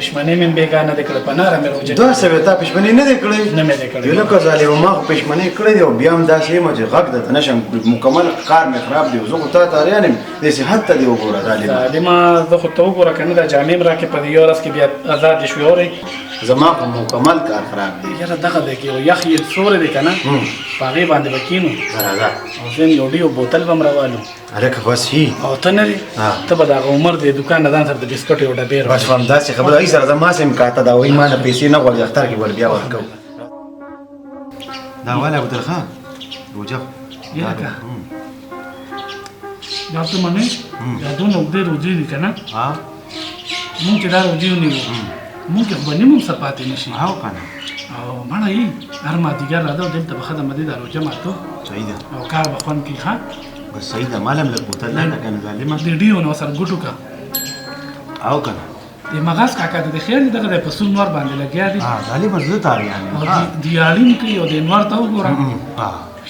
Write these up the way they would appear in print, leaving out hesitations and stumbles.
پښمنۍ مې بېګانه دې کړه په ناره مې روژه دوه سوې تا پښمنۍ نه دې کړی؟ نه مې دې کړی. یو لکه ظالمه ما خو پښمنۍ کړې دي او بیا هم داسې یم چې غږ درته نه شم مکمل کار مې خراب دی زه خو تا ته اریان یم دې صحت ته دې وګوره ظالمه. ظالمه زه خو ته وګوره که نه دا جامې م راکړې په دې یو ورځ کې بیا ازاد دې شوې اورې زما خو مکمل کار خراب دی. یاره دغه دی کې یو یخ یې سوری دی که نه په هغې باندې به کښېنو او زه یو ډېر بوتل به م راوالو هلکه بس هي او ته نه وې ته به د هغه عمر د دوکان نه ځان سره د بسکټو یو ډبې بس خو همداسې خبره ای سره زما سم کاته دا وایي ما نه پیسې نه غواړي اختر کې ور بیا ورکوو دا والی ابوطلخان روجه یاره دا ته منې دا دونه اوږدې روجې دي که نه مونږ چې دا روجې ونیو مونږ خو به نیم هم سر پاتې نه شي او که نه او مړه یي هر مازدیګر راځه او دلته به ښه د مدې دا روژه ماتو صحیح ده او کار به خوند کوي ښه بس صحیح ده مال هم لږ بوتل نه که نه ظالمه د ډیو نو سره ګوټو که او که نه د مغاز کاکا ته د خیال دغه د پسول نور باندې لګیا دي ظالمه زه ته اریان یم او دیالین کوي او د انوار ته وګوره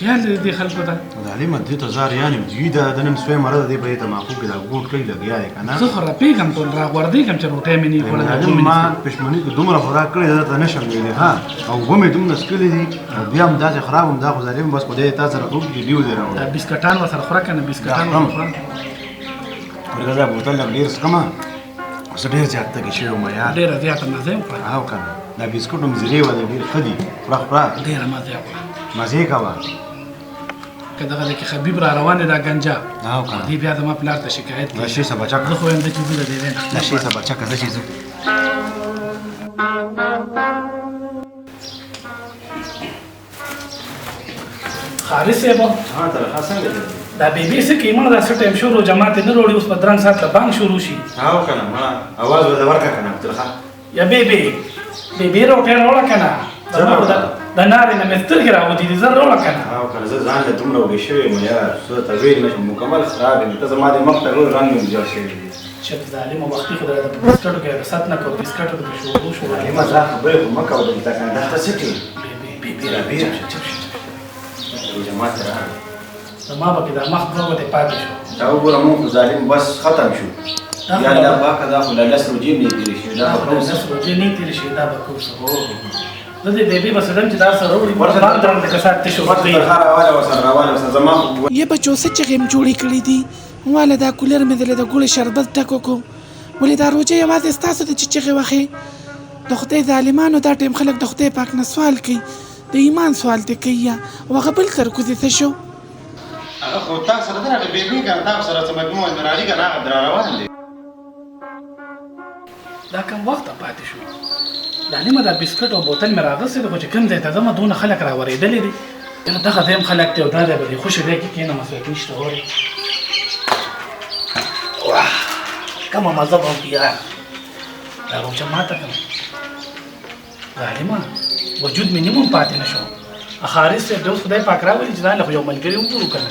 خیال دې خلکو ته ظالمه دې ته زه اریان یم دوی د نن سوی مرده دی به یې ته معقول کې دا ګوټ کوي لګیا دی که نه زه خو راپېږم ټول راغورځېږم چې روټۍ مې نه ظالم ما پښمنۍ کې دومره خوراک کړې ده ته نه شم ویلی ها او اوبه مې دومره څښلې دي او بیا هم داسې خراب هم دا خو ظالم بس خدای تا سره خوب دي ډیو دی راوړی دا بسکټان ورسره خوره که نه بسکټان ورسره خوره ورته دا بوتل لږ ډېر څښمه زه ډېر زیات تږی شوی وم یار ډېره زیاته مزه یې وکړه او که نه دا بسکټ هم زیرې وه ډېر ښه دي خوره خوره ډېره مزه یې وکړه مزې کوه که دغه دی کې خبیب را روان دی دا ګنجا او که نه دې بیا زما پلار ته شکایت دا کوي شی څه بچکه زه خو وایم زه چې زه د دې نه دا شی څه بچکه زه چې ځو خالص صاحب تنخوا څنګه ده دا بیبي څه کوي مړه دا څه ټایم شروع جماعت نه وروړي اوس په درنګ ساعت له بانک شروع شي او که نه مړه اواز به دې ورکړه که نه عبدالخان یا بیبي روټۍ راوړه که نه د نارې نه مې سترګې راودې دي زه راوړه که نه او که نه زه ځان له دومره وږی شوی یم یار زه ته ویل نه شم مکمل خراب یم ته زما د مخ ته ټول رنګ مې جوړ شوی دی چپ ظالمه وختي خو د بسکټو کې رسات نه کوو بسکټو کې شروع شو ظالمه دا خبرې خو مه کوه دلته که نه دا ته څه کوي بیبي چپ شه روژه ماته راغله زما به کې دا مخ دوه ګوتې پاتې شو دا وګوره مونږ خو ظالم بس ختم شو یا الله پاکه دا خو له لس روجې نه تېرې شوې دا به کوم څه روجې نه تېرې شوې دا به کوم څه زه دې بیبي به سدم چې دا سره وړي ورته درنګ د کسات تشو ورته ترخه راواله ورسره راواله ورسره زما خو یه بچو څه چغې م جوړې کړې دي واله دا کولر مې دله د ګوړې شربت ډک وکړو ولې دا روژه یوازې ستاسو ده چې چغې وهې د خدای ظالمانو دا ټیم خلک د خدای پاک نه سوال کوي د ایمان سوال ته کوي او هغه بل سره کوزې څه شو هغه خو تا سره ده هغه بیبي که نه تا سره څه مجموعه درالي که نه هغه در روان دی دا کم وخت پاتې شو ظالمه دا بسکټ او بوتل مې راغستې ده خو چې کوم ځای ته ځمه دونه خلک راورېدلي دي دغه ځای هم خلک دی او دا دی به دې خوشې دی کې کښېنم مسلک نشته اورې کومه مزه به وکړي یار دا روژه ماته کړم ظالمه وجود مې نیم هم پاتې نه شو خالص صاحب د اوس خدای پاک راولي چې دا له خو یو ملګري وګورو که نه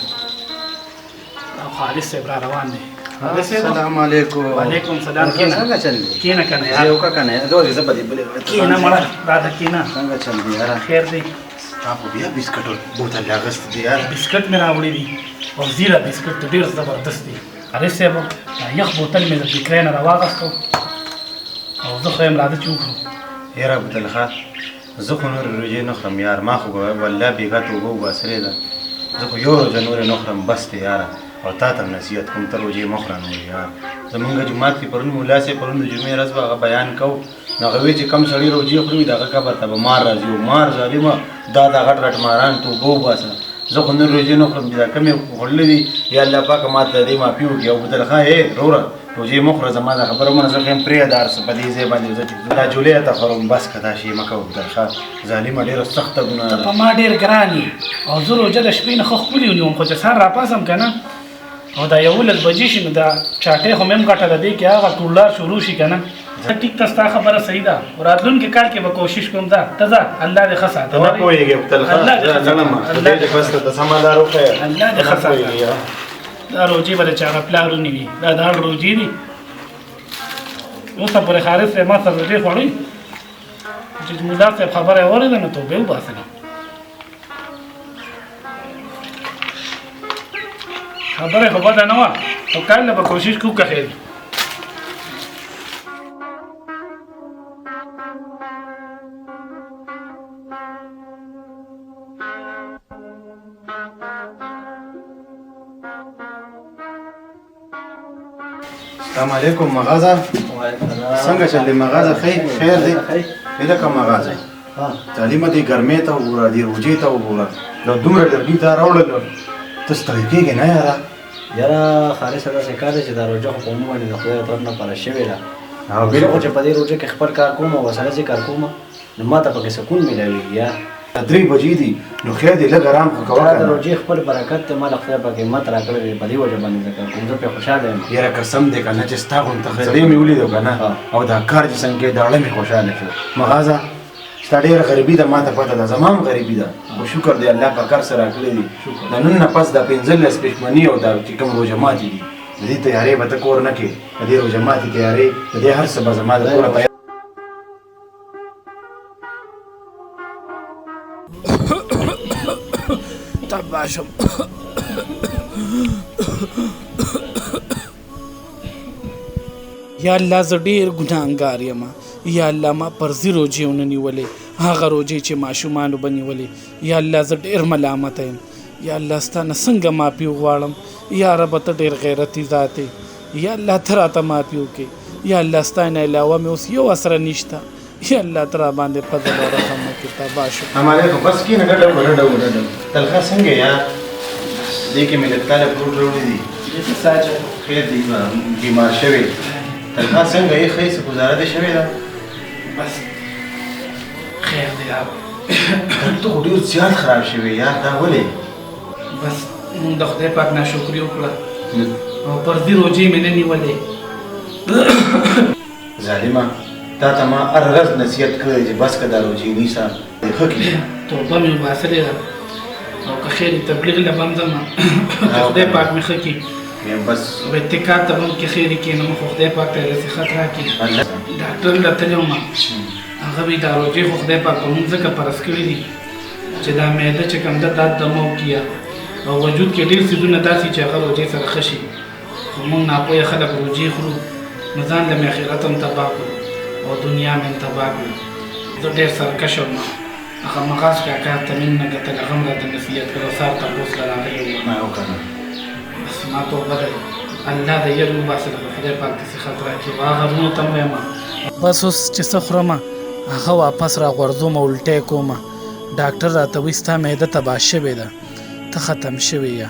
او خالص صاحب را روان دی السلام علیکم وعلیکم السلام کېنه څنګه چل دی کېنه که نه زه یو که نه دوی زه به دې بلې کېنه مړه راځه کېنه څنګه چل دی یاره خیر دی تا خو بیا بسکټ بوتل راغستی دی یاره بسکټ مې راوړي دي او زیره بسکټ ډېر زبردست دی خالص صاحب دا یخ بوتل مې د فکرۍ نه راواغستو او زه خو یم راځه چې وکړو یاره ابوطلخان زه خو نورې روژې نه خورم یار ما خو والله بېګا توبه وباسرې ده زه خو یو روژه نورې نه خورم بس دی یاره او تا ته نصیحت کوم ته روژې مه خوره نورې یار زمونږ جومات کې پرون ملا صاحب پرون د جمعې ورځ به هغه بیان کوو نو هغه وایي چې کم سړي روژې خوري د هغه قبر ته به مار راځي او مار ظالمه دا غټ غټ ماران توبه وباسه زه خو نور روژې نه خورم چې دا کمې خوړلې دي یا الله پاکه ما ته د دې معافي وکړي او ابوطلخان وروره روژې مه خوره زما دا خبره ومنه زه خو یم پرېږده هر څه په دې ځای باندې زه دا جولۍ ته خورم بس که دا شی مه کوه ابوطلخان ظالمه ډېره سخته ګناه ته ده په ما ډېر ګران یې او زه روژه د شپې نه ښه ښکلې ونیوم خو چې سهار راپاڅم که نه او دا 11 بجې شي نو دا چاټۍ خو مې هم ګټه ده دې کې هغه ټولدار شروع شي که نه ټیک ته ستا خبره صحیح ده راتلونکي کال کې به کوشش کوم ځه ته ځه الله دې ښه ساته ته مه پوهېږې ابوطلخان زه لړم خدای دې بس ته سمه لار وښیه الله دې ښه ساته دا روجې به د چا هغه پلار ونیوي دا د هر روجې دي اوس ته پورې خالص صاحب ما سره روجې خوړئ چې ملا صاحب خبره یې اورېده نو توبې وباسلې خبره خو بده نه وه خو کال به کوشش کوو که خیر السلام علیکم مغازه څنګه چلې مغازه خیر دی لکه مغازه تعلیم دې ګرمۍ ته وګوره دې روجې ته وګوره دا دومره لرګي ته راوړل ته ستړی کېږې نه یاره یاره خالصه داسې کار دی چې دا روژه خو په عموما د خدای طرف نه پاره شوې ده بالکل چې په دې روژه کې خپل کار کوم او ورسره چې کار کوم نو ما ته پکې سکون میلاویږي یار 3 بجې دي نو خیر دی لږ ارام خو کوه دا د روژې خپل برکت دی ما له خدای پاک همت راکړی دی په دې وجه باندې زه کار کوم زه پرې خوشحاله یم یاره قسم دی که نه چې ستا غونته سړی مې ولیدو که نه او دا کار چې څنګه کېد اړه مې خوشحاله شو مغازه ستا ډېره غریبي ده ما ته پته ده زما هم غریبي ده خو شکر دی الله په کار سره راکړی دي د نن نه پس دا 15 پښمني او دا چې کوم روژه ماتې دي د دې تیارې به ته کور نه کې د دې روژه ماتې تیارې د دې هر څه به زما د کوره تیار تبا شم یا الله زه ډېر ګناهګار یم یا الله ما پرځي روجې ونه نیولې هغه روجې چې ماشومانو به نیولې یا الله زه ډېر ملامته یم یا الله ستا نه څنګه معافي وغواړم یا رب ته ډېر غیرتي ذات یې یا الله ته راته معافي وکړې یا الله ستا نه علاوه مې اوس یو اسره نشته یا الله ته را باندې فضل او رحم وکړي تبا شم السلام علیکم بس کینه ډډه تلخه څنګه یار دې کې مې لږ تاله فروټ راوړي دي خیر دی بیمار شوی تلخه څنګه یې ښه څه ګزاره دې شوې ده بس خیر دی یار ته خو ډېر زیات خراب شوی یار دا ولې بس مونږ د خدای پاک ناشکري وکړه او پردي روجې مې نه نیولې ظالمه تا ته ما هر ورځ نصیحت کړی چې بس که دا روجې نیسه ښه کړي توبه مې وباسلې ده او که خیر تبلیغ له به هم ځم خدای پاک مې ښه کړي بس او اتکاد ته به هم کې خیر کښېنم خو خدای پاک ته صحت راکړي ډاکټر له تللی وم هغه وایي دا روجې خو خدای پاک په مونږ ځکه فرض کړي دي چې دا معده چې کوم ده دا دمه وکړي او وجود کې ډېر څیزونه داسې چې هغه روجې سره ښه شي خو مونږ ناپوهه خلک روجې خورو نو ځان له مې آخرت هم تباه کړو او دنیا مې هم تباه کړو زه ډېر سرکشه وم هغه مغاز کاکا ته مې نه ګټل هغه هم راته نصیحت کړی او سهار تپوس له راغلی وم بس ما توبه ده الله د یېرې وباسه خدای پاک ته صحت راکړي او هغه غرونو ته هم ویم بس اوس چې څه خورم هغه واپس را غورځوم او الټی کوم ډاکټر راته وایي ستا معده تباه شوې ده ته ختم شوې یه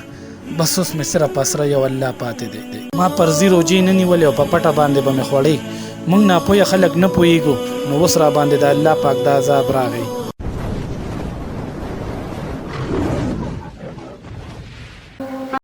بس اوس مې صرف اسره یو الله پاتې دی ما پرځي روجې نه نیولې او په پټه باندې به مې خوړې موږ ناپوهه خلک نه پوهېږو نو اوس را باندې د الله پاک دا عذاب راغی